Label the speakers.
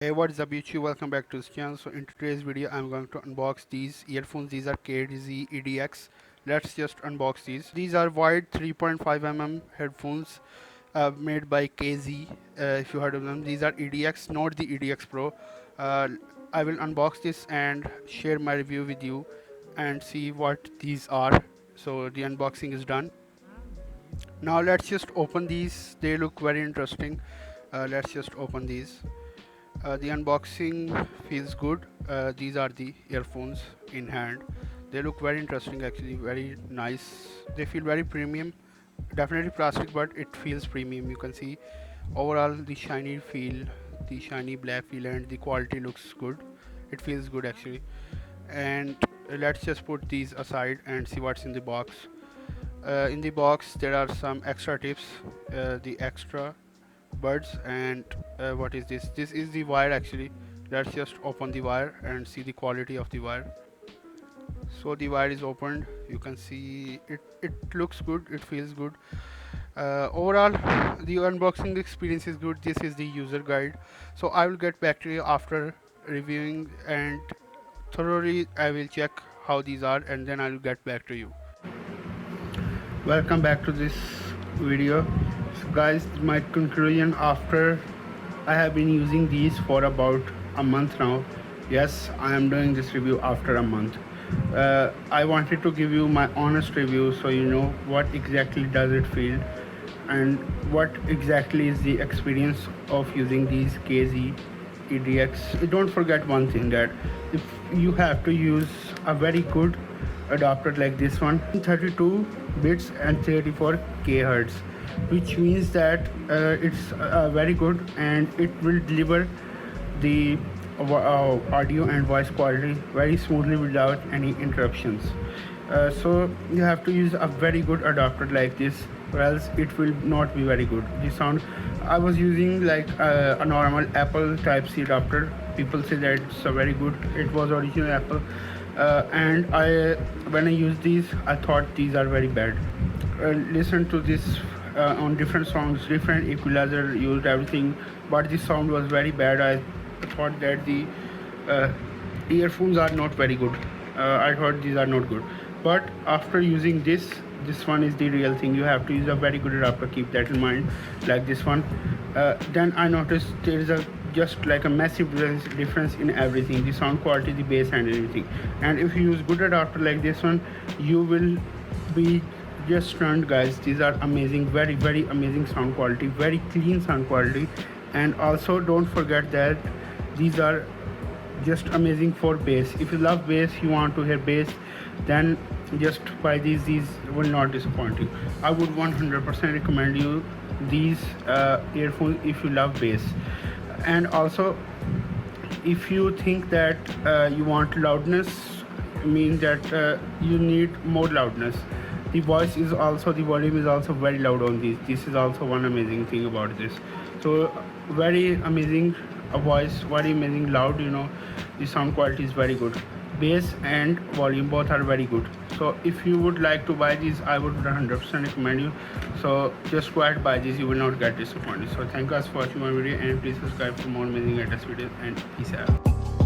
Speaker 1: Hey, what is up YouTube? Welcome back to this channel. So in today's video I'm going to unbox these earphones. These are KZ EDX. Let's just unbox these. These are wide 3.5 mm headphones made by KZ, if you heard of them. These are EDX, not the EDX Pro. uh, I will unbox this and share my review with you and see what these are. So the unboxing is done. Now let's just open these. They look very interesting. Let's just open these. The unboxing feels good. These are the earphones in hand. They look very interesting, actually, very nice. They feel very premium. Definitely plastic, but it feels premium. You can see overall the shiny feel, the shiny black feel, and the quality looks good. It feels good actually. And let's just put these aside and see what's in the box. In the box, there are some extra tips. The extra buds and what is this? This is the wire actually. Let's just open the wire and see the quality of the wire. So the wire is opened. You can see it looks good, it feels good. Overall the unboxing experience is good. This is the user guide, so I will get back to you after reviewing and thoroughly I will check how these are, and then I will get back to you. Welcome back to this video. So guys, my conclusion after I have been using these for about a month now. Yes, I am doing this review after a month. I wanted to give you my honest review so you know what exactly does it feel and what exactly is the experience of using these KZ EDX. Don't forget one thing, that if you have to use a very good adapter like this one, 32 bits and 34 kHz, which means that it's very good and it will deliver the audio and voice quality very smoothly without any interruptions. So you have to use a very good adapter like this, or else it will not be very good. The sound, I was using like a normal Apple type C adapter. People say that it's a very good, it was original Apple, and when I used these I thought these are very bad. Listen to this on different songs, different equalizer used, everything, but the sound was very bad. I thought that the uh, earphones are not very good. I thought these are not good, but after using this one is the real thing. You have to use a very good adapter, keep that in mind, like this one. Then I noticed there is a just like a massive difference in everything, the sound quality, the bass and everything. And if you use good adapter like this one, you will be just stunned, guys. These are amazing, very amazing sound quality, very clean sound quality. And also don't forget that these are just amazing for bass. If you love bass, you want to hear bass, then just buy these will not disappoint you. I would 100% recommend you these earphones if you love bass. And also if you think that you want loudness, means that you need more loudness, the voice is also, the volume is also very loud on these. This is also one amazing thing about this. So very amazing voice, very amazing loud, you know. The sound quality is very good, bass and volume both are very good. So if you would like to buy these, I would 100% recommend you. So just go ahead, buy these, you will not get disappointed. So thank you guys for watching my video, and please subscribe for more amazing latest videos, and peace out.